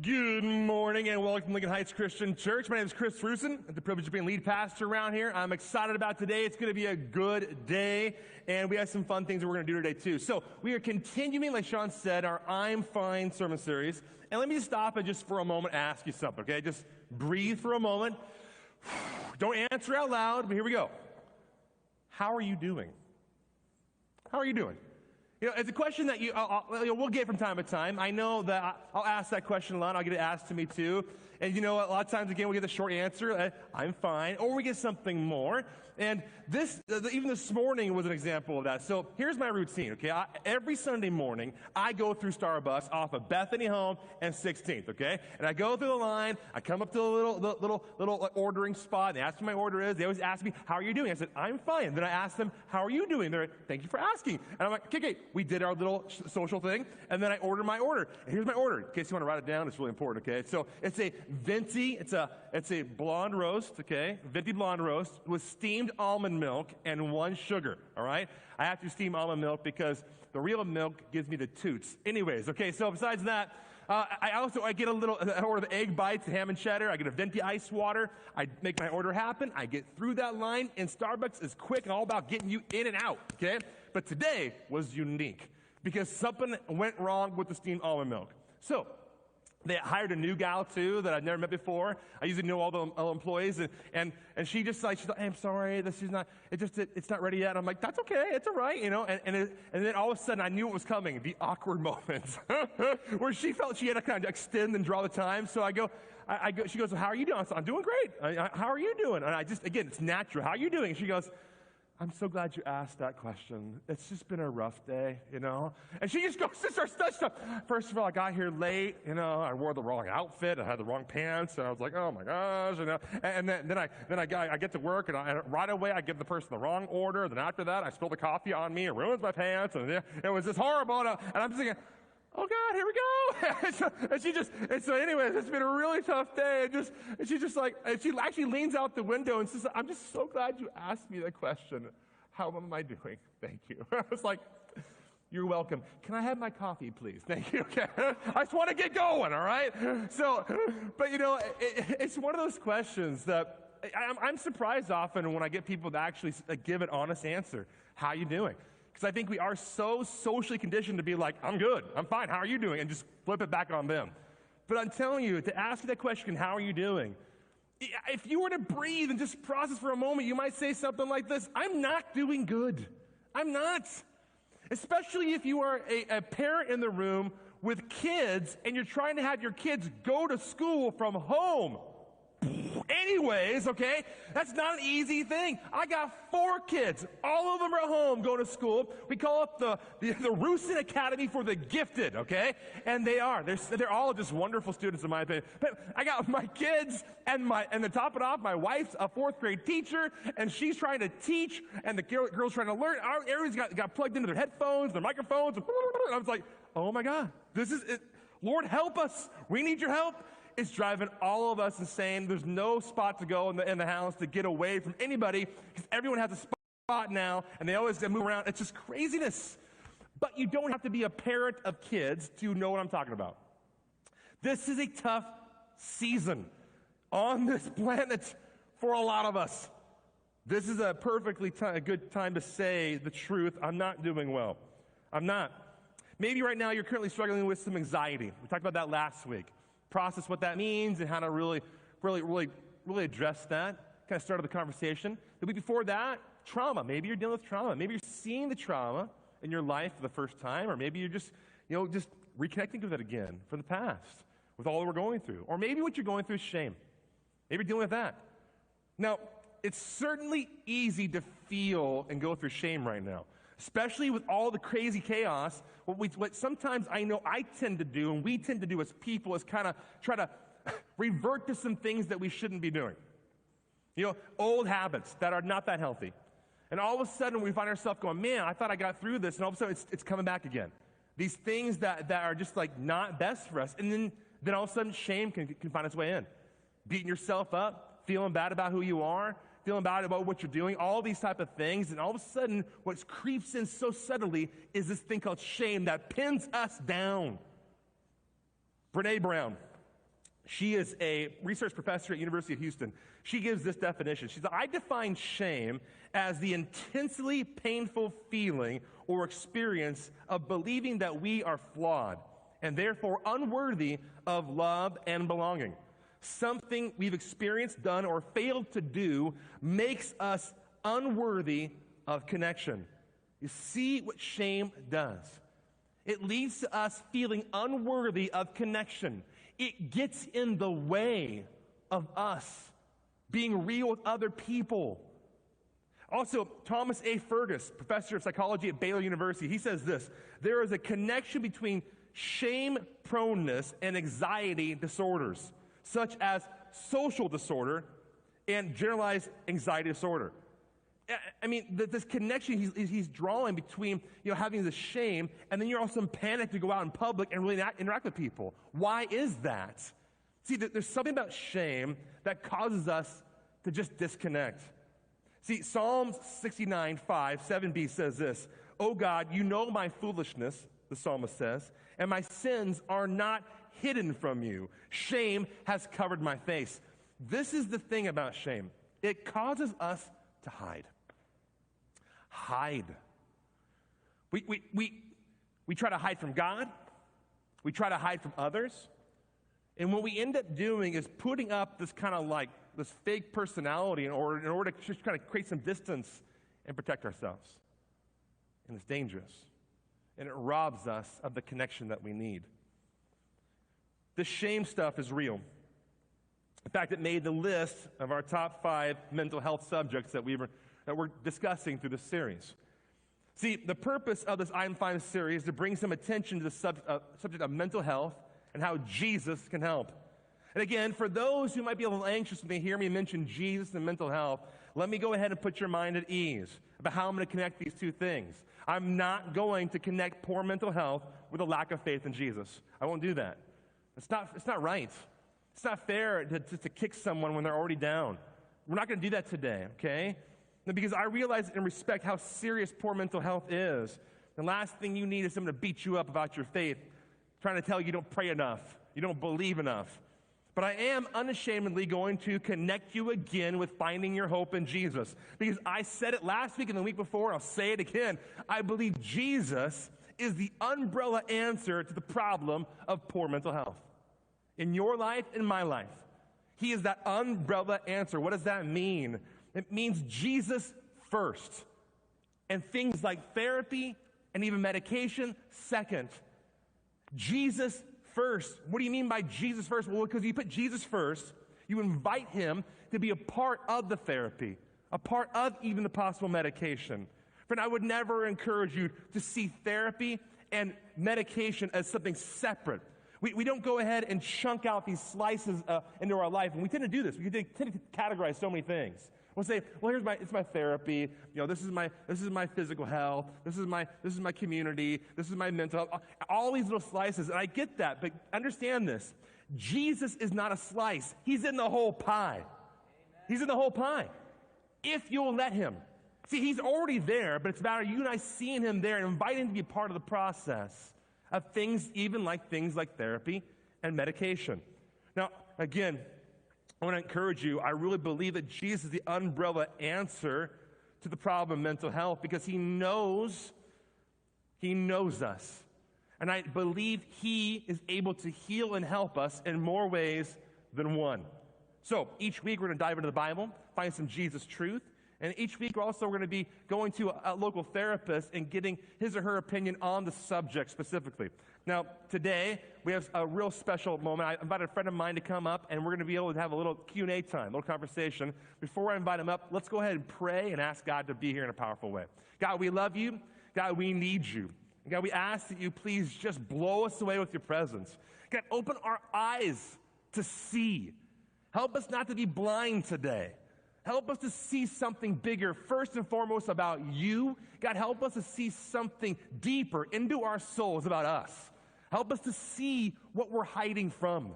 Good morning and welcome to Lincoln Heights Christian Church. My name is Chris Frusen. I have the privilege of being lead pastor around here. I'm excited about today. It's going to be a good day, and we have some fun things that we're going to do today too. So we are continuing, like Sean said, our I'm Fine sermon series. And let me just stop and just for a moment ask you something, okay? Just breathe for a moment. Don't answer out loud, but here we go. How are you doing? How are you doing? You know, it's a question that we'll get from time to time. I know that I'll ask that question a lot. I'll get it asked to me too. And you know what? A lot of times, again, we get the short answer, I'm fine, or we get something more. And even this morning was an example of that. So here's my routine, okay? Every Sunday morning, I go through Starbucks off of Bethany Home and 16th, okay? And I go through the line. I come up to the little ordering spot. They ask me what my order is. They always ask me, how are you doing? I said, I'm fine. Then I ask them, how are you doing? They're like, thank you for asking. And I'm like, okay, we did our little social thing. And then I order my order. And here's my order. In case you want to write it down, it's really important, okay? So it's a venti, it's a blonde roast, okay? Venti blonde roast with steamed almond milk and 1 sugar, all right? I have to steam almond milk because the real milk gives me the toots. Anyways, okay, so besides that, I get I order the egg bites, ham and cheddar. I get a venti ice water. I make my order happen. I get through that line, and Starbucks is quick and all about getting you in and out, okay? But today was unique because something went wrong with the steamed almond milk. So they hired a new gal too that I've never met before. I usually know all the employees, and she just like she's like, hey, I'm sorry, it's not ready yet. I'm like, that's okay, it's all right, you know. And then all of a sudden I knew it was coming, the awkward moments where she felt she had to kind of extend and draw the time. So I go. She goes, well, how are you doing? I said, I'm doing great. How are you doing? And again, it's natural. How are you doing? And she goes, I'm so glad you asked that question. It's just been a rough day, you know? And she just goes, starts stuff. First of all, I got here late, you know, I wore the wrong outfit, I had the wrong pants, and I was like, oh my gosh, you know? And then I get to work, and right away I give the person the wrong order, then after that I spill the coffee on me, it ruins my pants, and it was just horrible, and I'm just thinking, oh God, here we go. So anyways, it's been a really tough day. And she actually leans out the window and says, I'm just so glad you asked me that question. How am I doing? Thank you. I was like, you're welcome. Can I have my coffee, please? Thank you. Okay. I just want to get going, all right? So, but you know, it's one of those questions that I'm surprised often when I get people to actually give an honest answer. How you doing? Because I think we are so socially conditioned to be like, I'm good, I'm fine, how are you doing? And just flip it back on them. But I'm telling you, to ask that question, how are you doing? If you were to breathe and just process for a moment, you might say something like this, I'm not doing good. I'm not. Especially if you are a parent in the room with kids and you're trying to have your kids go to school from home. Anyways, okay, that's not an easy thing. I got 4 kids. All of them are at home going to school. We call it the Russin Academy for the Gifted, okay? And they are. They're all just wonderful students in my opinion. But I got my kids and to top it off, my wife's a 4th grade teacher, and she's trying to teach, and the girl's trying to learn. Everyone's got plugged into their headphones, their microphones. I was like, oh my God, this is it. Lord, help us. We need your help. It's driving all of us insane. There's no spot to go in the house to get away from anybody because everyone has a spot now, and they always move around. It's just craziness. But you don't have to be a parent of kids to know what I'm talking about. This is a tough season on this planet for a lot of us. This is a perfectly good time to say the truth. I'm not doing well. I'm not. Maybe right now you're currently struggling with some anxiety. We talked about that last week. Process what that means and how to really address that. Kind of started the conversation. The week before that, trauma. Maybe you're dealing with trauma. Maybe you're seeing the trauma in your life for the first time, or maybe you're just reconnecting with it again from the past, with all that we're going through. Or maybe what you're going through is shame. Maybe you're dealing with that. Now, it's certainly easy to feel and go through shame right now, especially with all the crazy chaos. What sometimes I know I tend to do, and we tend to do as people, is kind of try to revert to some things that we shouldn't be doing. You know, old habits that are not that healthy. And all of a sudden we find ourselves going, man, I thought I got through this, and all of a sudden it's coming back again. These things that are just like not best for us. And then all of a sudden shame can find its way in. Beating yourself up, feeling bad about who you are, feeling bad about what you're doing, all these type of things. And all of a sudden, what creeps in so subtly is this thing called shame that pins us down. Brene Brown, She is a research professor at University of Houston. She gives this definition. She says, I define shame as the intensely painful feeling or experience of believing that we are flawed and therefore unworthy of love and belonging. Something we've experienced, done, or failed to do makes us unworthy of connection. You see what shame does? It leads to us feeling unworthy of connection. It gets in the way of us being real with other people. Also, Thomas A. Fergus, professor of psychology at Baylor University, he says this: there is a connection between shame proneness and anxiety disorders, such as social disorder and generalized anxiety disorder. I mean, this connection he's drawing between, having the shame, and then you're also in panic to go out in public and really interact with people. Why is that? See, there's something about shame that causes us to just disconnect. See, Psalms 69, 5, 7b says this: "O God, you know my foolishness," the psalmist says, "and my sins are not hidden from you. Shame has covered my face." This is the thing about shame. It causes us to hide. Hide. We try to hide from God. We try to hide from others. And what we end up doing is putting up this kind of like this fake personality in order to just kind of create some distance and protect ourselves. And it's dangerous. And it robs us of the connection that we need. This shame stuff is real. In fact, it made the list of our top 5 mental health subjects that we're discussing through this series. See, the purpose of this I'm Fine series is to bring some attention to the subject of mental health and how Jesus can help. And again, for those who might be a little anxious when they hear me mention Jesus and mental health, let me go ahead and put your mind at ease about how I'm going to connect these two things. I'm not going to connect poor mental health with a lack of faith in Jesus. I won't do that. It's not right. It's not fair to kick someone when they're already down. We're not going to do that today, okay? Because I realize and respect how serious poor mental health is. The last thing you need is someone to beat you up about your faith, trying to tell you don't pray enough, you don't believe enough. But I am unashamedly going to connect you again with finding your hope in Jesus. Because I said it last week and the week before, and I'll say it again. I believe Jesus is the umbrella answer to the problem of poor mental health. In your life, in my life. He is that umbrella answer. What does that mean? It means Jesus first. And things like therapy and even medication second. Jesus first. What do you mean by Jesus first? Well, because you put Jesus first, you invite him to be a part of the therapy, a part of even the possible medication. Friend, I would never encourage you to see therapy and medication as something separate. We don't go ahead and chunk out these slices into our life, and we tend to do this. We tend to categorize so many things. We'll say, well, it's my therapy. This is my physical health. This is my community. This is my mental health. All these little slices, and I get that, but understand this: Jesus is not a slice. He's in the whole pie. Amen. He's in the whole pie. If you'll let him. See, he's already there, but it's about you and I seeing him there and inviting him to be a part of the process of things like therapy and medication. Now, again, I want to encourage you. I really believe that Jesus is the umbrella answer to the problem of mental health because he knows us. And I believe he is able to heal and help us in more ways than one. So each week we're going to dive into the Bible, find some Jesus truth. And each week we're going to be going to a local therapist and getting his or her opinion on the subject specifically. Now, today we have a real special moment. I invited a friend of mine to come up, and we're going to be able to have a little Q&A time, a little conversation. Before I invite him up, let's go ahead and pray and ask God to be here in a powerful way. God, we love you. God, we need you. And God, we ask that you please just blow us away with your presence. God, open our eyes to see. Help us not to be blind today. Help us to see something bigger, first and foremost about you. God, help us to see something deeper into our souls about us. Help us to see what we're hiding from.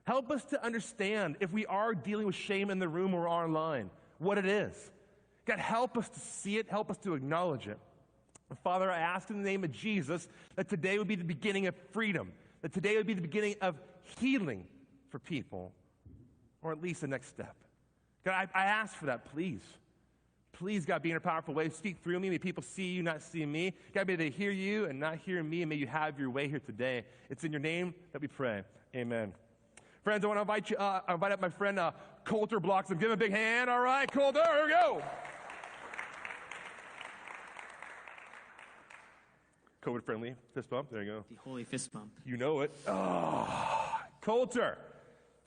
Help us to understand if we are dealing with shame in the room or online, what it is. God, help us to see it. Help us to acknowledge it. And Father, I ask in the name of Jesus that today would be the beginning of freedom, that today would be the beginning of healing for people, or at least the next step. God, I ask for that, please. Please, God, be in a powerful way. Speak through me. May people see you, not see me. God, may they hear you and not hear me, and may you have your way here today. It's in your name that we pray. Amen. Friends, I want to invite up my friend Coulter Bloxham. Give him a big hand. All right, Coulter, here we go. COVID-friendly fist bump. There you go. The holy fist bump. You know it. Oh, Coulter.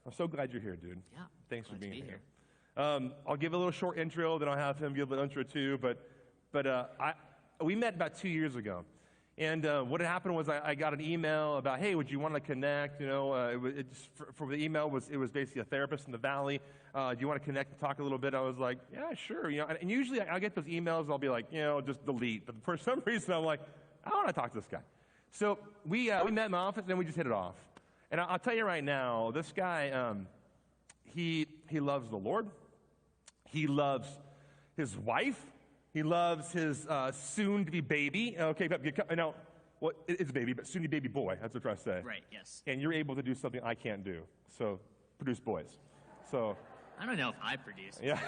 I'm so glad you're here, dude. Yeah. Thanks for glad being to be here. I'll give a little short intro, then I'll have him give an intro too. But we met about 2 years ago. And what had happened was I got an email about, hey, would you want to connect? You know, for the email, it was basically a therapist in the Valley. Do you want to connect and talk a little bit? I was like, yeah, sure. You know, and usually I get those emails, I'll be like, you know, just delete. But for some reason, I'm like, I want to talk to this guy. So we met in my office, and we just hit it off. And I'll tell you right now, this guy, he loves the Lord. He loves his wife. He loves his soon-to-be baby. Okay, now, well, it's a baby, but soon-to-be baby boy. That's what I'm trying to say. Right, yes. And you're able to do something I can't do. So produce boys. So I don't know if I produce. yeah.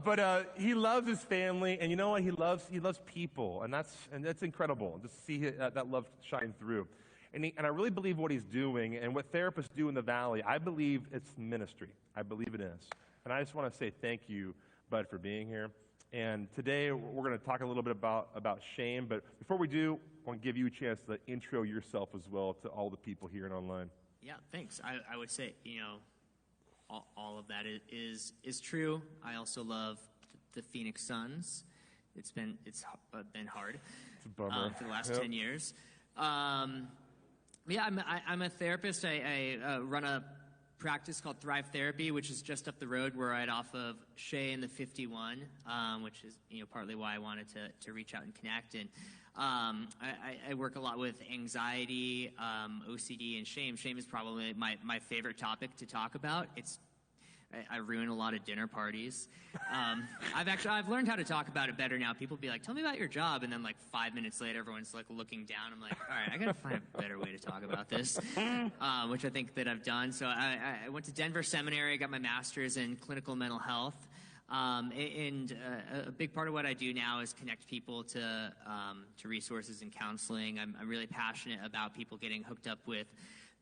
But he loves his family, and you know what? He loves people, and that's incredible. Just to see that love shine through. And I really believe what he's doing, and what therapists do in the Valley. I believe it's ministry. I believe it is. And I just want to say thank you, Bud, for being here. And today we're going to talk a little bit about shame. But before we do, I want to give you a chance to intro yourself as well to all the people here and online. Yeah, thanks. I would say, you know, all of that is true. I also love the Phoenix Suns. It's been hard It's a bummer. for the last 10 years. Yeah, I'm a therapist. I run a practice called Thrive Therapy, which is just up the road. We're right off of Shea and the 51, which is partly why I wanted to reach out and connect. And I work a lot with anxiety, OCD, and shame. Shame is probably my favorite topic to talk about. I ruin a lot of dinner parties. I've learned how to talk about it better now. People be like, tell me about your job. And then like 5 minutes later, everyone's like looking down. I'm like, all right, I got to find a better way to talk about this, which I think that I've done. So I went to Denver Seminary, got my master's in clinical mental health. And a big part of what I do now is connect people to resources and counseling. I'm really passionate about people getting hooked up with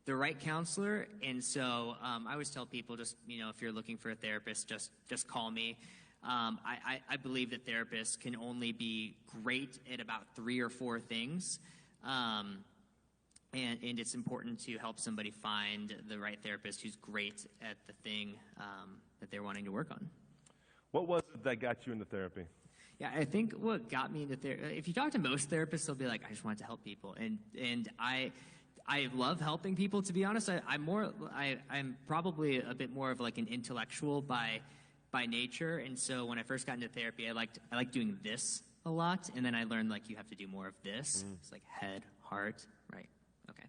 the right counselor, and so I always tell people, just if you're looking for a therapist, just call me. I believe that therapists can only be great at about 3 or 4 things, and it's important to help somebody find the right therapist who's great at the thing that they're wanting to work on. What was it that got you into therapy? Yeah, I think what got me into therapy, if you talk to most therapists, they'll be like, I just wanted to help people, and I love helping people, to be honest. I'm probably a bit more of like an intellectual by nature, and so when I first got into therapy, I liked doing this a lot, and then I learned like you have to do more of this. It's like head, heart, right? Okay.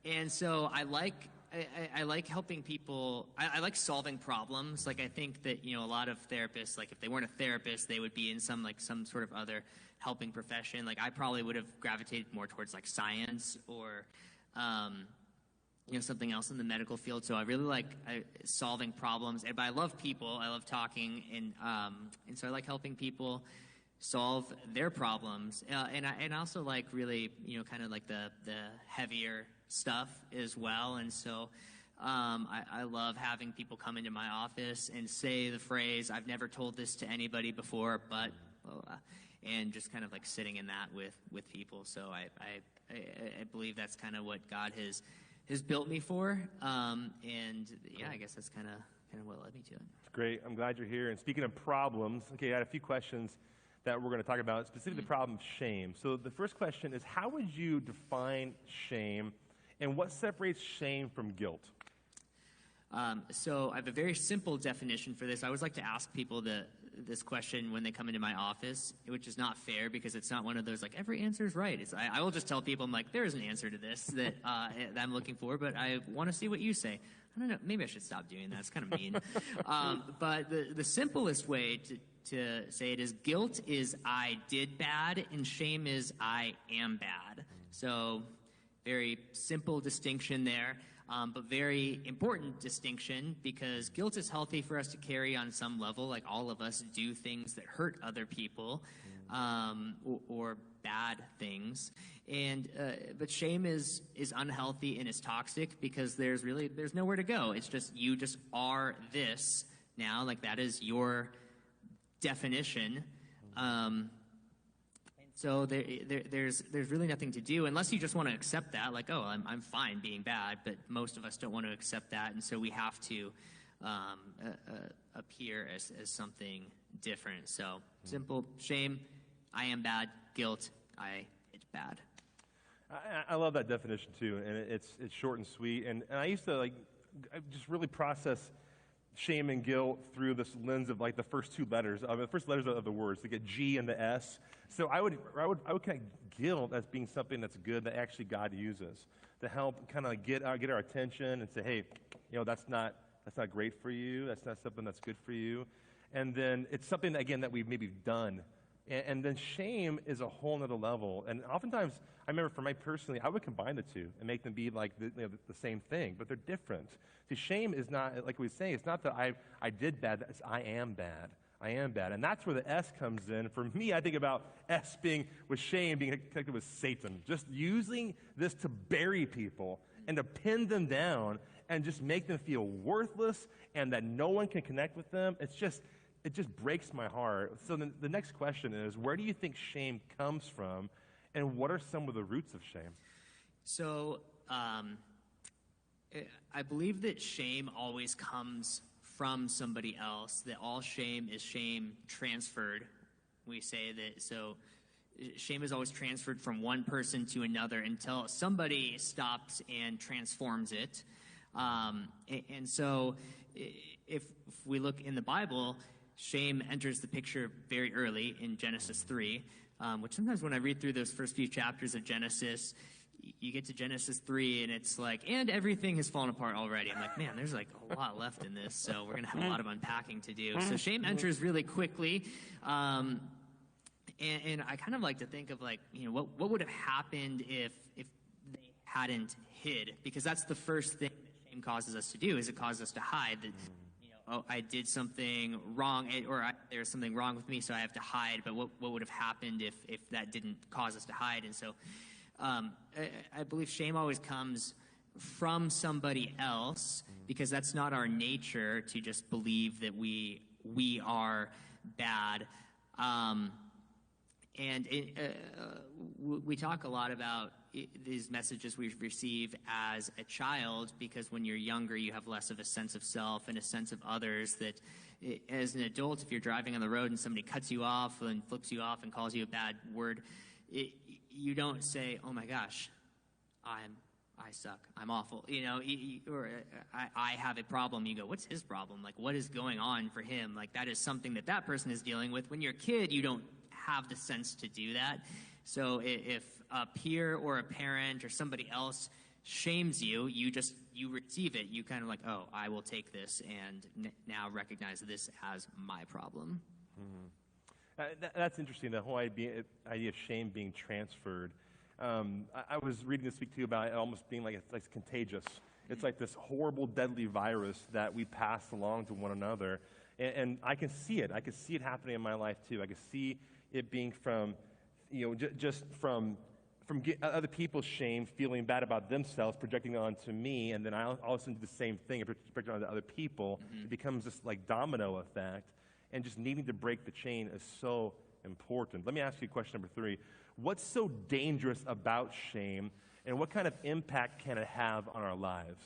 And so I like helping people. I like solving problems. Like I think that a lot of therapists, like if they weren't a therapist, they would be in some sort of other helping profession. Like I probably would have gravitated more towards like science or something else in the medical field. So I really like solving problems. But I love people. I love talking, and so I like helping people solve their problems. And I also like really kind of like the heavier stuff as well. And so I love having people come into my office and say the phrase, I've never told this to anybody before, but and just kind of like sitting in that with people. So I believe that's kind of what God has built me for. And yeah, I guess that's kind of what led me to it. It's great. I'm glad you're here. And speaking of problems, okay, I had a few questions that we're going to talk about, specifically the problem of shame. So the first question is, how would you define shame, and what separates shame from guilt? So I have a very simple definition for this. I always like to ask people this question when they come into my office, which is not fair because it's not one of those like every answer is right. I will just tell people, I'm like, there is an answer to this that I'm looking for, but I want to see what you say. I don't know, maybe I should stop doing that. It's kind of mean. But the simplest way to say it is guilt is I did bad and shame is I am bad. So very simple distinction there, but very important distinction, because guilt is healthy for us to carry on some level. Like, all of us do things that hurt other people, or bad things. And but shame is unhealthy and is toxic, because there's nowhere to go. It's just, you just are this now. Like, that is your definition. So there's really nothing to do unless you just want to accept that, like, oh, I'm fine being bad. But most of us don't want to accept that, and so we have to appear as something different. So simple: shame, I am bad; guilt, it's bad. I love that definition too, and it's short and sweet. And I used to I just really process shame and guilt through this lens of like the first two letters, the first letters of the words, like a G and the S. So I would kind of guilt as being something that's good that actually God uses to help kind of get our attention and say, hey, that's not great for you. That's not something that's good for you. And then it's something again that we've maybe done. And then shame is a whole nother level. And oftentimes, I remember for me personally, I would combine the two and make them be like the same thing, but they're different. See, shame is not, like we say, it's not that I did bad, it's I am bad. I am bad. And that's where the S comes in. For me, I think about S being, with shame, being connected with Satan. Just using this to bury people and to pin them down and just make them feel worthless and that no one can connect with them. It just breaks my heart. So the next question is, where do you think shame comes from, and what are some of the roots of shame? So I believe that shame always comes from somebody else, that all shame is shame transferred. We say that, so shame is always transferred from one person to another until somebody stops and transforms it. And so if we look in the Bible, shame enters the picture very early in Genesis 3, which sometimes when I read through those first few chapters of Genesis, you get to Genesis 3 and it's like, and everything has fallen apart already. I'm like, man, there's like a lot left in this, so we're going to have a lot of unpacking to do. So shame enters really quickly. And I kind of like to think of like, what would have happened if they hadn't hid? Because that's the first thing that shame causes us to do, is it causes us to hide. That, oh, I did something wrong, or there's something wrong with me, so I have to hide. But what would have happened if that didn't cause us to hide? And so I believe shame always comes from somebody else, because that's not our nature to just believe that we are bad. And we talk a lot about these messages we receive as a child, because when you're younger, you have less of a sense of self and a sense of others. That as an adult, if you're driving on the road and somebody cuts you off and flips you off and calls you a bad word, you don't say, oh my gosh, I suck, I'm awful, or I have a problem. You go, what's his problem? Like, what is going on for him? Like, that is something that person is dealing with. When you're a kid, you don't have the sense to do that. So if a peer or a parent or somebody else shames you, you receive it. You kind of like, oh, I will take this and now recognize this as my problem. That's interesting, the whole idea of shame being transferred. I was reading this week too about it almost being like it's contagious. It's like this horrible, deadly virus that we pass along to one another. And I can see it. I can see it happening in my life too. I can see it being from, just from other people's shame, feeling bad about themselves, projecting onto me, and then I also do the same thing, projecting onto other people. It becomes this like domino effect. And just needing to break the chain is so important. Let me ask you question number 3. What's so dangerous about shame, and what kind of impact can it have on our lives?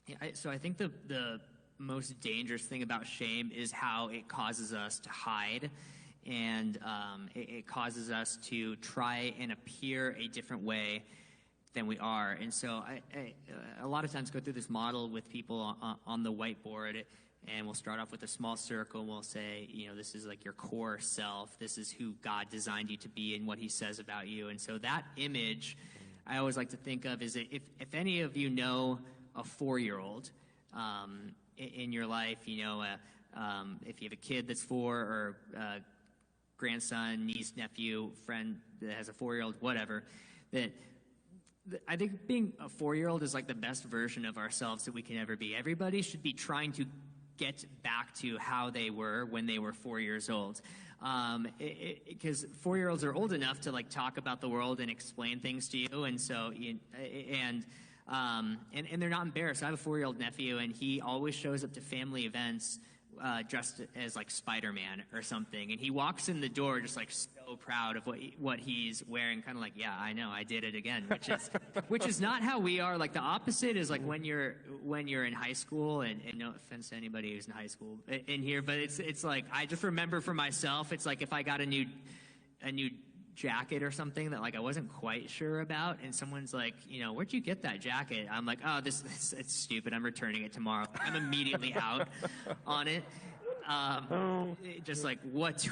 Yeah, so I think the most dangerous thing about shame is how it causes us to hide, and it causes us to try and appear a different way than we are. And so I a lot of times go through this model with people on the whiteboard. And we'll start off with a small circle, and we'll say, this is like your core self. This is who God designed you to be and what he says about you. And so that image, I always like to think of is if any of you know a 4-year-old in your life, if you have a kid that's 4 or grandson, niece, nephew, friend that has a 4-year-old, whatever, that I think being a 4-year-old is like the best version of ourselves that we can ever be. Everybody should be trying to get back to how they were when they were 4 years old. Because 4-year-olds are old enough to like talk about the world and explain things to you, and so and they're not embarrassed. I have a 4-year-old nephew, and he always shows up to family events dressed as like Spider-Man or something, and he walks in the door just like so proud of what he's wearing, kind of like, yeah, I know, I did it again, which is not how we are. Like the opposite is like when you're in high school, and no offense to anybody who's in high school in here, but it's like I just remember for myself, it's like if I got a new jacket or something that like I wasn't quite sure about, and someone's like, where'd you get that jacket? I'm like, oh, this it's stupid, I'm returning it tomorrow. I'm immediately out on it. Just like, what?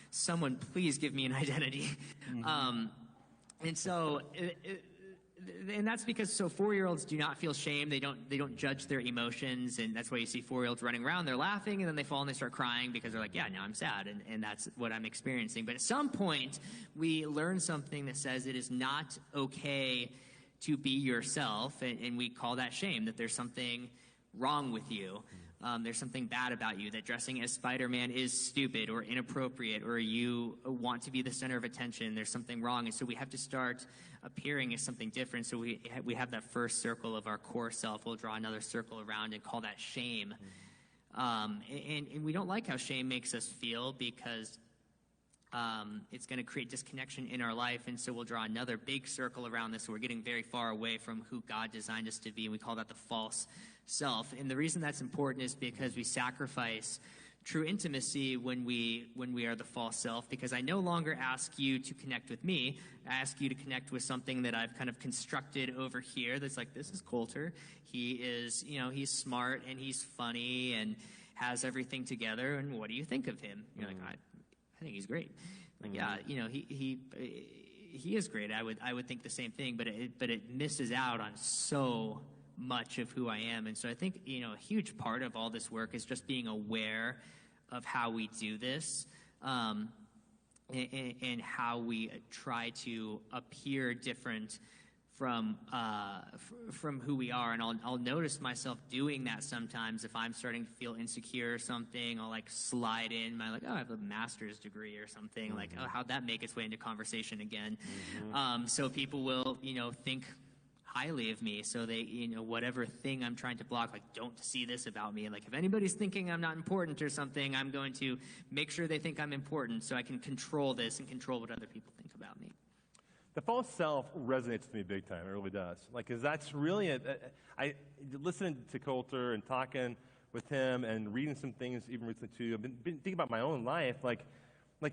Someone please give me an identity. And so and that's because 4-year-olds do not feel shame. They don't judge their emotions, and that's why you see 4-year-olds running around. They're laughing, and then they fall and they start crying because they're like, yeah, now I'm sad, and that's what I'm experiencing. But at some point, we learn something that says it is not okay to be yourself, and we call that shame, that there's something wrong with you. There's something bad about you, that dressing as Spider-Man is stupid or inappropriate, or you want to be the center of attention. There's something wrong, and so we have to start appearing as something different. So we have that first circle of our core self. We'll draw another circle around and call that shame. And we don't like how shame makes us feel, because it's going to create disconnection in our life, and so we'll draw another big circle around this. So we're getting very far away from who God designed us to be, and we call that the false self. And the reason that's important is because we sacrifice true intimacy when we are the false self, because I no longer ask you to connect with me. I ask you to connect with something that I've kind of constructed over here that's like, this is Coulter. He is, he's smart and he's funny and has everything together, and what do you think of him? You're like, I think he's great. Like, yeah, he is great. I would think the same thing, but it misses out on so much of who I am. And so I think, a huge part of all this work is just being aware of how we do this, and how we try to appear different from who we are. And I'll notice myself doing that sometimes. If I'm starting to feel insecure or something, I'll like slide in my I have a master's degree or something. Like, oh, how'd that make its way into conversation again? So people will, think highly of me, so they, whatever thing I'm trying to block, like, don't see this about me. Like, if anybody's thinking I'm not important or something, I'm going to make sure they think I'm important, so I can control this and control what other people think about me. The false self resonates with me big time. It really does. Like, because that's really I listening to Coulter and talking with him and reading some things even recently too. I've been thinking about my own life. Like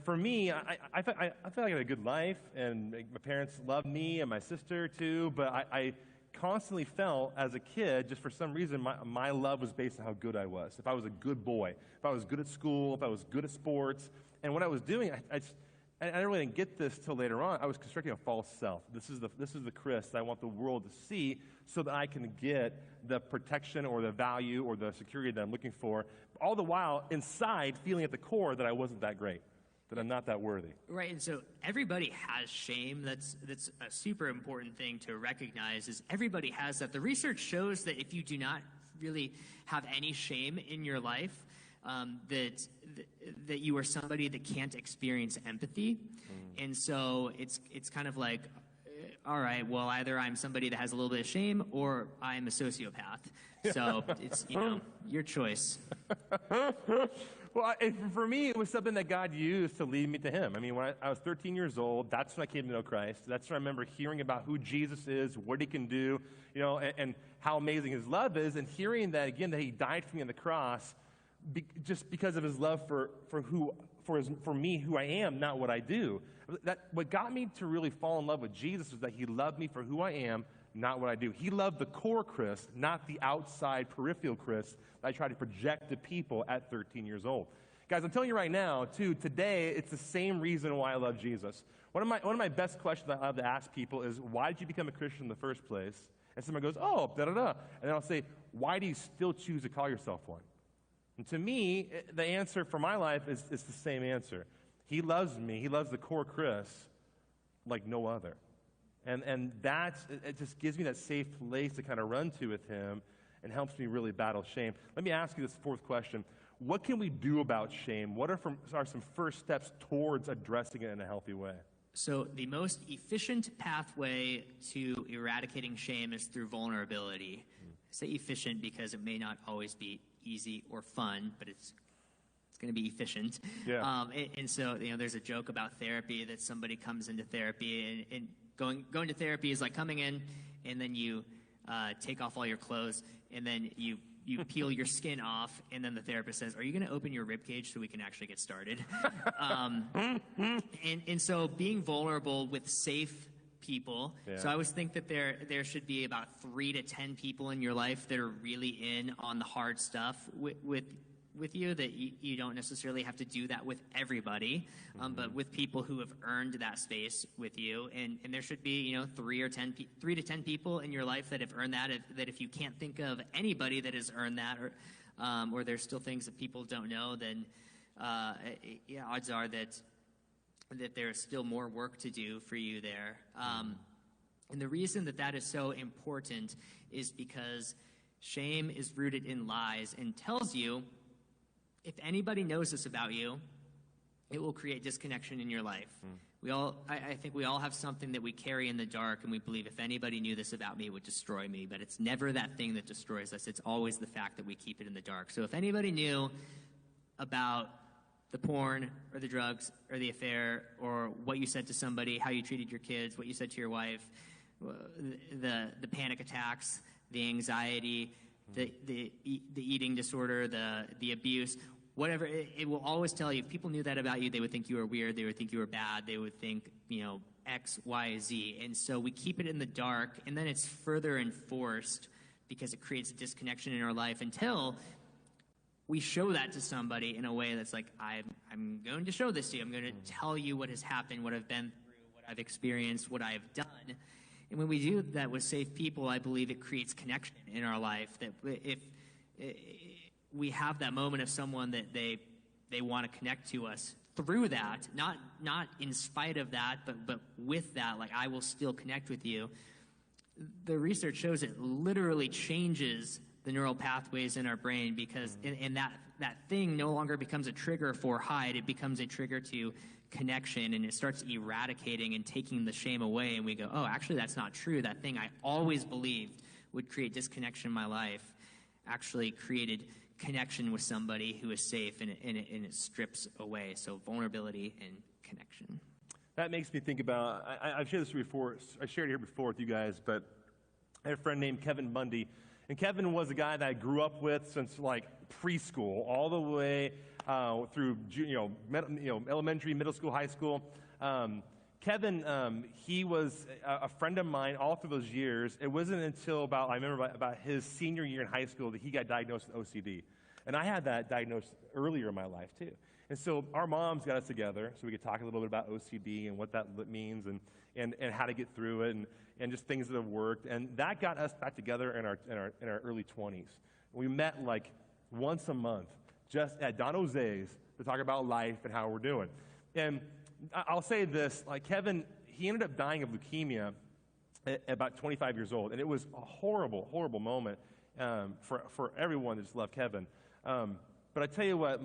for me, I feel like I had a good life, and my parents loved me and my sister too. But I constantly felt as a kid, just for some reason, my love was based on how good I was. If I was a good boy, if I was good at school, if I was good at sports, and what I was doing, I really didn't get this till later on. I was constructing a false self. This is the Chris that I want the world to see, so that I can get the protection or the value or the security that I'm looking for. All the while, inside, feeling at the core that I wasn't that great, that I'm not that worthy. Right, and so everybody has shame. That's a super important thing to recognize, is everybody has that. The research shows that if you do not really have any shame in your life, that you are somebody that can't experience empathy. And so it's kind of like, all right, well, either I'm somebody that has a little bit of shame, or I'm a sociopath. So it's, your choice. Well, for me, it was something that God used to lead me to Him. I mean, when I was 13 years old, that's when I came to know Christ. That's when I remember hearing about who Jesus is, what He can do, and how amazing His love is, and hearing that, again, that He died for me on the cross just because of His love for me, who I am, not what I do. What got me to really fall in love with Jesus was that He loved me for who I am, not what I do. He loved the core Chris, not the outside peripheral Chris that I try to project to people at 13 years old. Guys, I'm telling you right now, too, today, it's the same reason why I love Jesus. One of my best questions I love to ask people is, why did you become a Christian in the first place? And someone goes, oh, da-da-da. And then I'll say, why do you still choose to call yourself one? And to me, the answer for my life is the same answer. He loves me. He loves the core Chris like no other. And it just gives me that safe place to kind of run to with him and helps me really battle shame. Let me ask you this fourth question. What can we do about shame? What are some first steps towards addressing it in a healthy way? So the most efficient pathway to eradicating shame is through vulnerability. I say efficient because it may not always be easy or fun, but it's going to be efficient. Yeah. And so, there's a joke about therapy that somebody comes into therapy and going to therapy is like coming in and then you take off all your clothes and then you peel your skin off and then the therapist says, "Are you going to open your rib cage so we can actually get started?" And so being vulnerable with safe people. Yeah. So I always think that there should be about 3 to 10 people in your life that are really in on the hard stuff with you, that you don't necessarily have to do that with everybody, but with people who have earned that space with you. And there should be, 3 to 10 people in your life that have earned that. That if you can't think of anybody that has earned that, or there's still things that people don't know, then odds are that there's still more work to do for you there. And the reason that is so important is because shame is rooted in lies and tells you, if anybody knows this about you, it will create disconnection in your life. I think we all have something that we carry in the dark, and we believe if anybody knew this about me, it would destroy me. But it's never that thing that destroys us. It's always the fact that we keep it in the dark. So if anybody knew about the porn or the drugs or the affair or what you said to somebody, how you treated your kids, what you said to your wife, the panic attacks, the anxiety, the eating disorder, the abuse, whatever, it will always tell you, if people knew that about you, they would think you were weird, they would think you were bad, they would think, X, Y, Z. And so we keep it in the dark, and then it's further enforced because it creates a disconnection in our life until we show that to somebody in a way that's like, I'm going to show this to you. I'm going to tell you what has happened, what I've been through, what I've experienced, what I've done. And when we do that with safe people, I believe it creates connection in our life. That if we have that moment of someone that they want to connect to us through that, not in spite of that, but with that, like, I will still connect with you. The research shows it literally changes the neural pathways in our brain because and that thing no longer becomes a trigger for hide. It becomes a trigger to connection, and it starts eradicating and taking the shame away, and we go, oh, actually that's not true. That thing I always believed would create disconnection in my life actually created connection with somebody who is safe, and it strips away. So vulnerability and connection. That makes me think about, I've shared this before, I shared it here before with you guys, but I had a friend named Kevin Bundy, and Kevin was a guy that I grew up with since like preschool all the way through elementary, middle school, high school. Kevin, he was a friend of mine all through those years. It wasn't until I remember about his senior year in high school that he got diagnosed with OCD. And I had that diagnosed earlier in my life too. And so our moms got us together so we could talk a little bit about OCD and what that means and how to get through it and just things that have worked. And that got us back together in our early 20s. We met like once a month just at Don Jose's to talk about life and how we're doing. And I'll say this, like Kevin, he ended up dying of leukemia at about 25 years old. And it was a horrible, horrible moment for everyone that just loved Kevin. But I tell you what,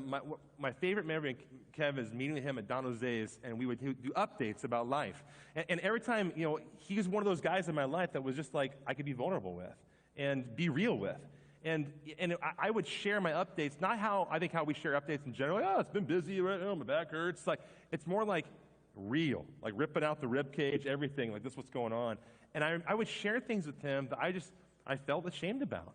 my favorite memory of Kevin is meeting with him at Don Jose's, and we would do updates about life. And every time, he was one of those guys in my life that was just like I could be vulnerable with and be real with. And I would share my updates, not how we share updates in general. Oh, it's been busy, right? Oh, my back hurts. It's more like real, like ripping out the rib cage, everything, like this is what's going on. And I would share things with him that I felt ashamed about.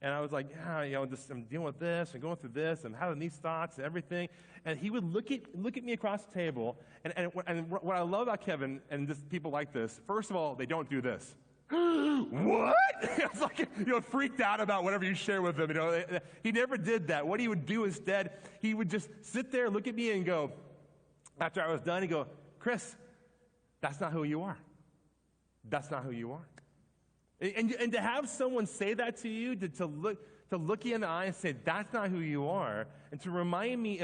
And I was like, I'm dealing with this and going through this and having these thoughts and everything. And he would look at me across the table. And what I love about Kevin and just people like this, first of all, they don't do this. What? It's like, freaked out about whatever you share with him. He never did that. What he would do instead, he would just sit there, look at me and go, after I was done, he'd go, Chris, that's not who you are. That's not who you are. And to have someone say that to you, to look you in the eye and say, that's not who you are, and to remind me,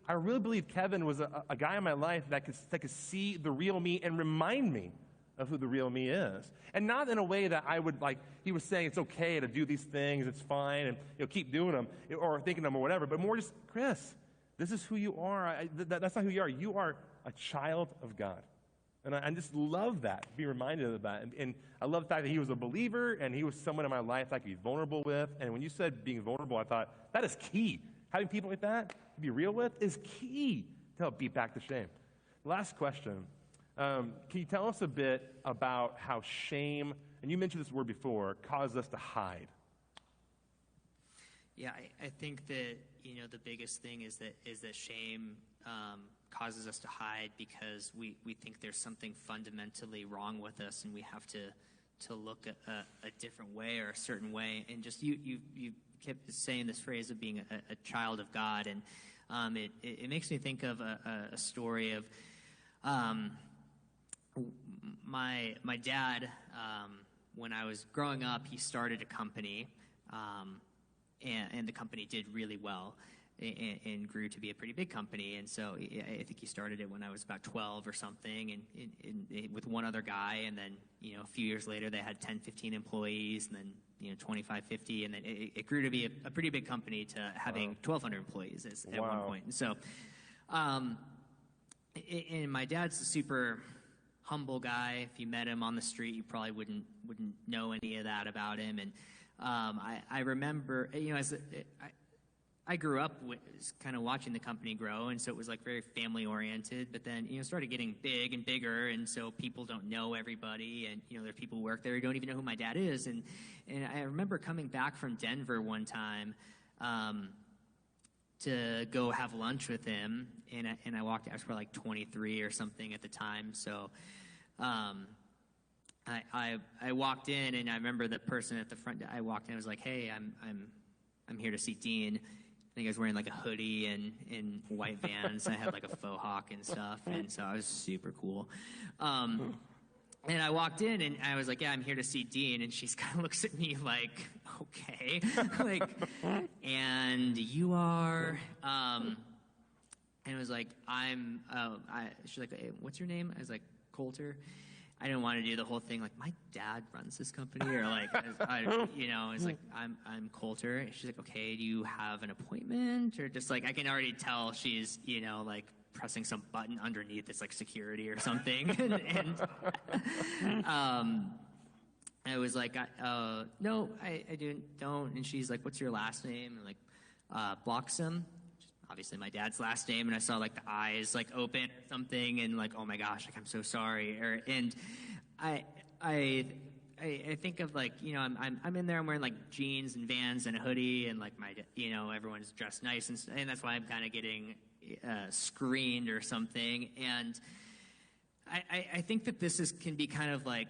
I really believe Kevin was a guy in my life that could see the real me and remind me of who the real me is. And not in a way that I would, like, he was saying it's okay to do these things, it's fine, and keep doing them, or thinking them or whatever, but more just, Chris, this is who you are. That's not who you are. You are a child of God. And I just love that, be reminded of that. And I love the fact that he was a believer, and he was someone in my life that I could be vulnerable with. And when you said being vulnerable, I thought, that is key. Having people like that to be real with is key to help beat back the shame. Last question. Can you tell us a bit about how shame, and you mentioned this word before, caused us to hide? Yeah, I think that, the biggest thing is that shame causes us to hide because we think there's something fundamentally wrong with us, and we have to look at a different way or a certain way. And just you kept saying this phrase of being a child of God, and it makes me think of a story of my dad. When I was growing up, he started a company, and the company did really well and grew to be a pretty big company. And so I think he started it when I was about 12 or something, and with one other guy. And then, a few years later, they had 10, 15 employees, and then, 25, 50. And then it grew to be a pretty big company to having 1,200 employees at one point. And so, and my dad's a super humble guy. If you met him on the street, you probably wouldn't know any of that about him. And I remember, I grew up kind of watching the company grow, and so it was like very family oriented. But then, started getting big and bigger, and so people don't know everybody, and there are people who work there who don't even know who my dad is. And I remember coming back from Denver one time to go have lunch with him, and I walked. I was probably like 23 or something at the time, so. I walked in, and I remember the person at the front. I walked in. I was like, "Hey, I'm here to see Dean." I think I was wearing like a hoodie and white Vans. I had like a faux hawk and stuff, and so I was super cool. And I walked in, and I was like, "Yeah, I'm here to see Dean." And she kind of looks at me like, "Okay," like, "And you are?" And it was like, she's like, "Hey, what's your name?" I was like, "Coulter." I didn't want to do the whole thing like my dad runs this company, or like it's like I'm Coulter. And she's like, "Okay, do you have an appointment?" Or just like I can already tell she's like pressing some button underneath that's like security or something. and I was like, "No, I don't." And she's like, "What's your last name?" And like, Bloxham. Obviously my dad's last name, and I saw like the eyes like open or something, and like, oh my gosh, like I'm so sorry. And I think of like, I'm in there, I'm wearing like jeans and Vans and a hoodie, and like everyone's dressed nice, and that's why I'm kind of getting screened or something. And I think that this can be kind of like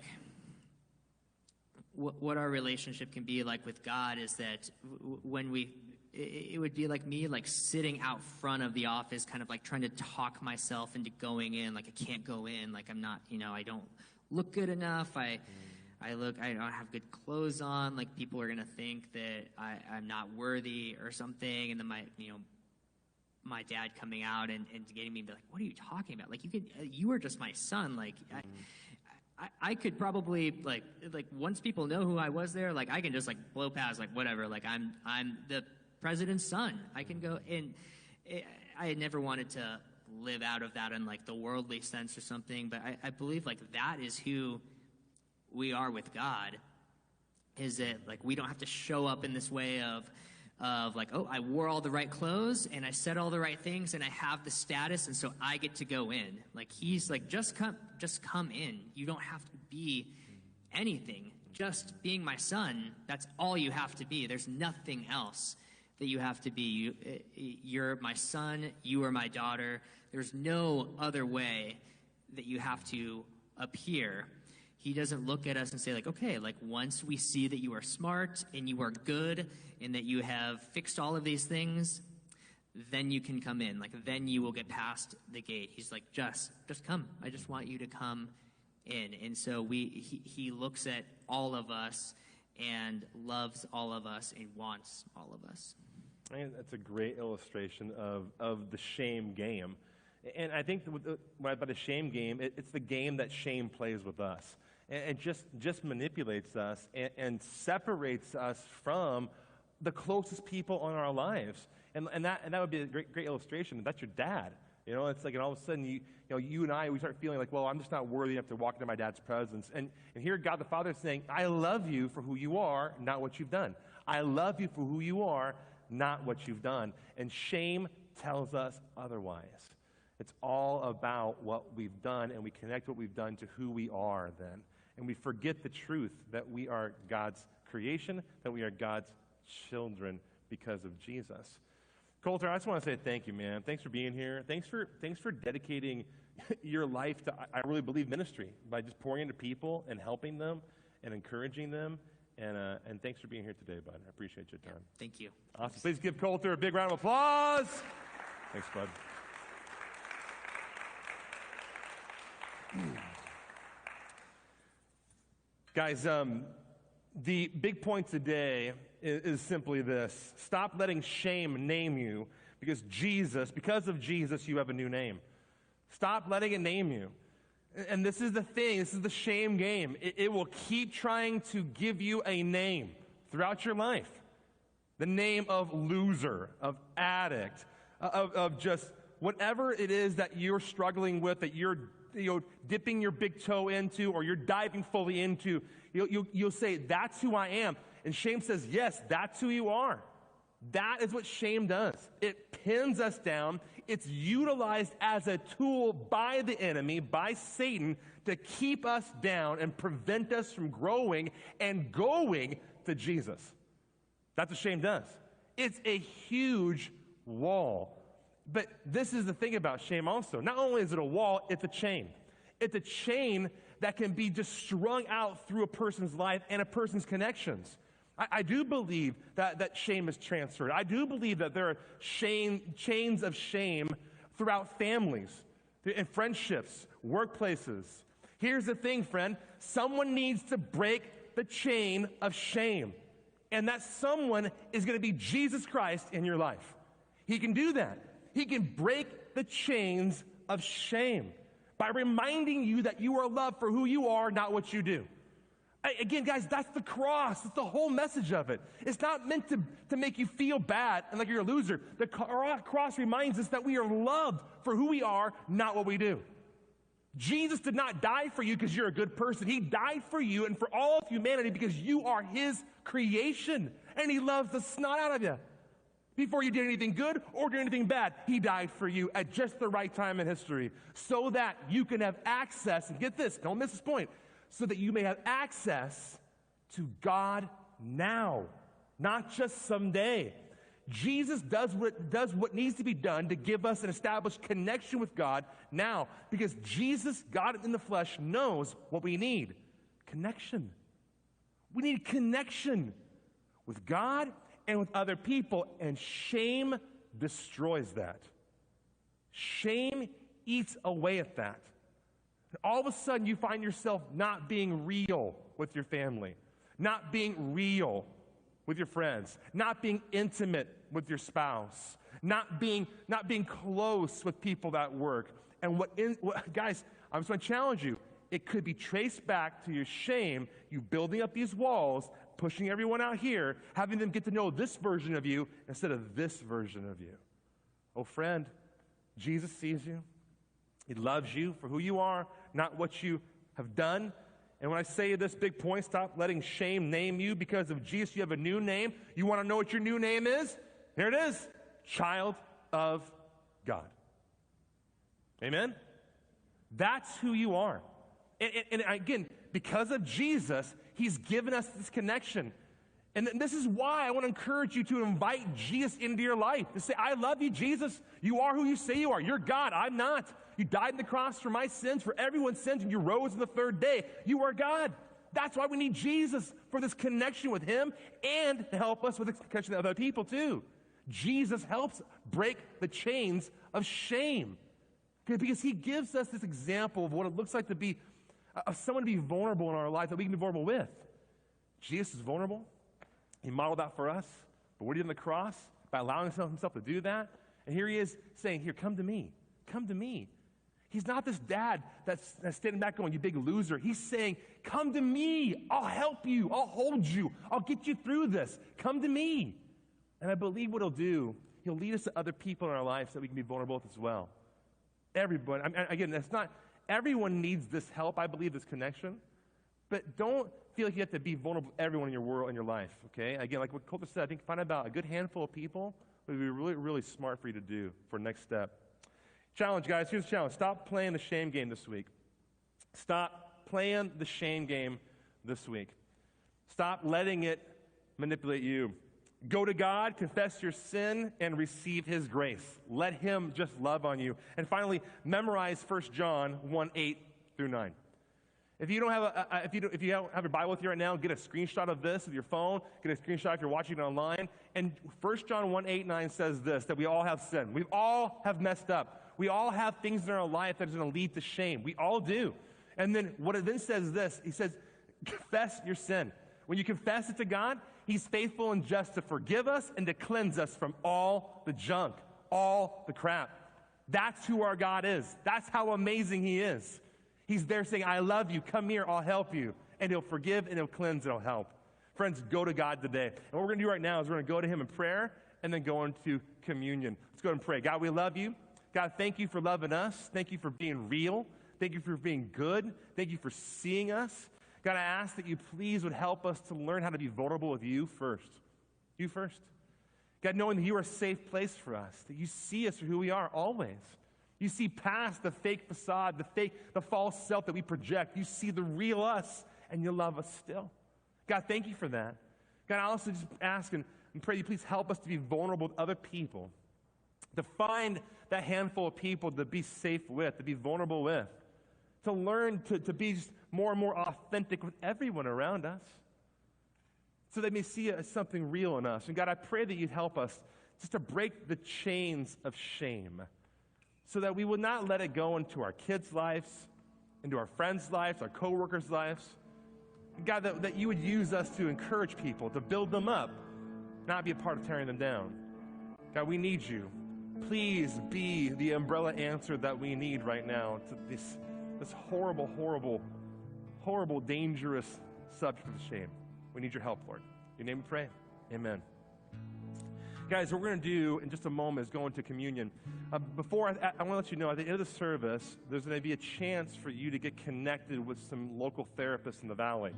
what our relationship can be like with God is that when it would be like me like sitting out front of the office kind of like trying to talk myself into going in, like I can't go in, like I'm not, I don't look good enough, I don't have good clothes on, like people are gonna think that I'm not worthy or something. And then my dad coming out and getting me and be like, "What are you talking about? Like you were just my son, like I could probably like once people know who I was there, like I can just like blow past, like whatever, like I'm the president's son. I can go." And I had never wanted to live out of that in like the worldly sense or something, but I believe like that is who we are with God, is that like we don't have to show up in this way of like, oh, I wore all the right clothes and I said all the right things and I have the status, and so I get to go in. Like he's like, just come in. You don't have to be anything. Just being my son, that's all you have to be. There's nothing else that you have to be. You're my son, you are my daughter. There's no other way that you have to appear. He doesn't look at us and say like, okay, like once we see that you are smart and you are good and that you have fixed all of these things, then you can come in. Like then you will get past the gate. He's like, just come. I just want you to come in. And so he looks at all of us and loves all of us and wants all of us. I think that's a great illustration of the shame game. And I think by the shame game, it's the game that shame plays with us. And just manipulates us and separates us from the closest people in our lives. And that would be a great illustration. That's your dad. You know, it's like, and all of a sudden, you and I, we start feeling like, well, I'm just not worthy enough to walk into my dad's presence. And here God the Father is saying, I love you for who you are, not what you've done. I love you for who you are, not what you've done. And shame tells us otherwise. It's all about what we've done, and we connect what we've done to who we are then. And we forget the truth that we are God's creation, that we are God's children because of Jesus. Coulter, I just want to say thank you, man. Thanks for being here. Thanks for dedicating your life to, I really believe, ministry by just pouring into people and helping them and encouraging them. And thanks for being here today, bud. I appreciate your time. Thank you. Awesome. Please give Coulter a big round of applause. Thanks, bud. Guys, the big point today is simply this. Stop letting shame name you because of Jesus, you have a new name. Stop letting it name you. And this is the thing. This is the shame game. It will keep trying to give you a name throughout your life. The name of loser, of addict, of just whatever it is that you're struggling with, that you're dipping your big toe into, or you're diving fully into. You'll say, that's who I am. And shame says, yes, that's who you are. That is what shame does. It pins us down. It's utilized as a tool by the enemy, by Satan, to keep us down and prevent us from growing and going to Jesus. That's what shame does. It's a huge wall. But this is the thing about shame also. Not only is it a wall, it's a chain. It's a chain that can be just strung out through a person's life and a person's connections. I do believe that shame is transferred. I do believe that there are chains of shame throughout families, in friendships, workplaces. Here's the thing, friend. Someone needs to break the chain of shame. And that someone is going to be Jesus Christ in your life. He can do that. He can break the chains of shame by reminding you that you are loved for who you are, not what you do. Again, guys, that's the cross. That's the whole message of it. It's not meant to make you feel bad and like you're a loser. The cross reminds us that we are loved for who we are, not what we do. Jesus did not die for you because you're a good person. He died for you and for all of humanity because you are his creation. And he loves the snot out of you. Before you did anything good or did anything bad, he died for you at just the right time in history so that you can have access, and get this, don't miss this point, so that you may have access to God now, not just someday. Jesus does what needs to be done to give us an established connection with God now, because Jesus, God in the flesh, knows what we need: connection. We need connection with God and with other people, and shame destroys that. Shame eats away at that. And all of a sudden, you find yourself not being real with your family, not being real with your friends, not being intimate with your spouse, not being close with people at work. And guys, I just want to challenge you. It could be traced back to your shame, you building up these walls, pushing everyone out here, having them get to know this version of you instead of this version of you. Oh, friend, Jesus sees you. He loves you for who you are, not what you have done. And when I say this big point, stop letting shame name you. Because of Jesus, you have a new name. You want to know what your new name is? Here it is: child of God. Amen? That's who you are. And again, because of Jesus, he's given us this connection. And this is why I want to encourage you to invite Jesus into your life. To say, I love you, Jesus. You are who you say you are. You're God. I'm not. You died on the cross for my sins, for everyone's sins, and you rose on the third day. You are God. That's why we need Jesus, for this connection with him and to help us with the connection with other people too. Jesus helps break the chains of shame, because he gives us this example of what it looks like to be of someone to be vulnerable in our life that we can be vulnerable with. Jesus is vulnerable. He modeled that for us. But what he did on the cross, by allowing himself to do that, and here he is saying, here, come to me. come to me. He's not this dad that's standing back going, you big loser. He's saying, come to me. I'll help you. I'll hold you. I'll get you through this. Come to me. And I believe what he'll do, he'll lead us to other people in our lives that we can be vulnerable with as well. Everyone. Again, that's not, everyone needs this help. I believe this connection. But don't feel like you have to be vulnerable with everyone in your world, in your life, okay? Again, like what Colter said, I think find about a good handful of people would be really, really smart for you to do for next step. Challenge, guys. Here's the challenge. Stop playing the shame game this week. Stop playing the shame game this week. Stop letting it manipulate you. Go to God, confess your sin, and receive his grace. Let him just love on you. And finally, memorize 1 John 1:8-9. If you don't have if you don't have your Bible with you right now, get a screenshot of this with your phone. Get a screenshot if you're watching it online. And 1 John 1:8-9 says this, that we all have sinned. We all have messed up. We all have things in our life that is going to lead to shame. We all do. And then what it then says is this. He says, confess your sin. When you confess it to God, he's faithful and just to forgive us and to cleanse us from all the junk, all the crap. That's who our God is. That's how amazing he is. He's there saying, I love you. Come here. I'll help you. And he'll forgive and he'll cleanse and he'll help. Friends, go to God today. And what we're going to do right now is we're going to go to him in prayer and then go into communion. Let's go and pray. God, we love you. God, thank you for loving us. Thank you for being real. Thank you for being good. Thank you for seeing us. God, I ask that you please would help us to learn how to be vulnerable with you first. You first. God, knowing that you are a safe place for us, that you see us for who we are always. You see past the fake facade, the false self that we project. You see the real us, and you love us still. God, thank you for that. God, I also just ask and pray you please help us to be vulnerable with other people, to find that handful of people to be safe with, to be vulnerable with, to learn to be just more and more authentic with everyone around us, so they may see something real in us. And God, I pray that you'd help us just to break the chains of shame, so that we would not let it go into our kids' lives, into our friends' lives, our coworkers' lives. God, that you would use us to encourage people, to build them up, not be a part of tearing them down. God, we need you. Please be the umbrella answer that we need right now to this horrible, horrible, horrible, dangerous subject of shame. We need your help, Lord. In your name we pray. Amen. Guys, what we're going to do in just a moment is go into communion. Before, I want to let you know, at the end of the service, there's going to be a chance for you to get connected with some local therapists in the Valley.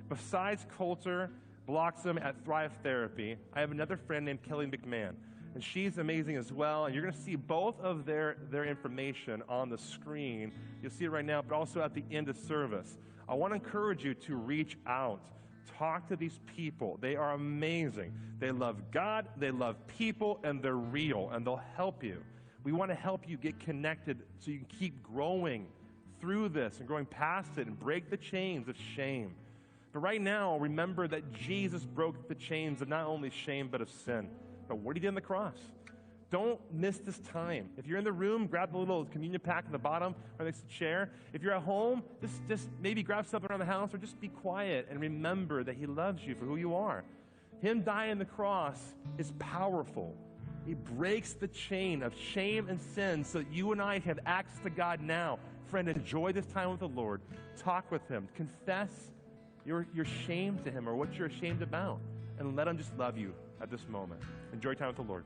Besides Coulter, Bloxham at Thrive Therapy, I have another friend named Kelly McMahon, and she's amazing as well. And you're going to see both of their information on the screen. You'll see it right now, but also at the end of service. I want to encourage you to reach out. Talk to these people. They are amazing. They love God, they love people, and they're real, and they'll help you. We want to help you get connected so you can keep growing through this and growing past it and break the chains of shame. But right now, remember that Jesus broke the chains of not only shame, but of sin. But what he did on the cross. Don't miss this time. If you're in the room, grab the little communion pack at the bottom or next to the chair. If you're at home, just maybe grab something around the house or just be quiet and remember that he loves you for who you are. Him dying on the cross is powerful. He breaks the chain of shame and sin so that you and I have access to God now. Friend, enjoy this time with the Lord. Talk with him. Confess your shame to him or what you're ashamed about. And let him just love you at this moment. Enjoy time with the Lord.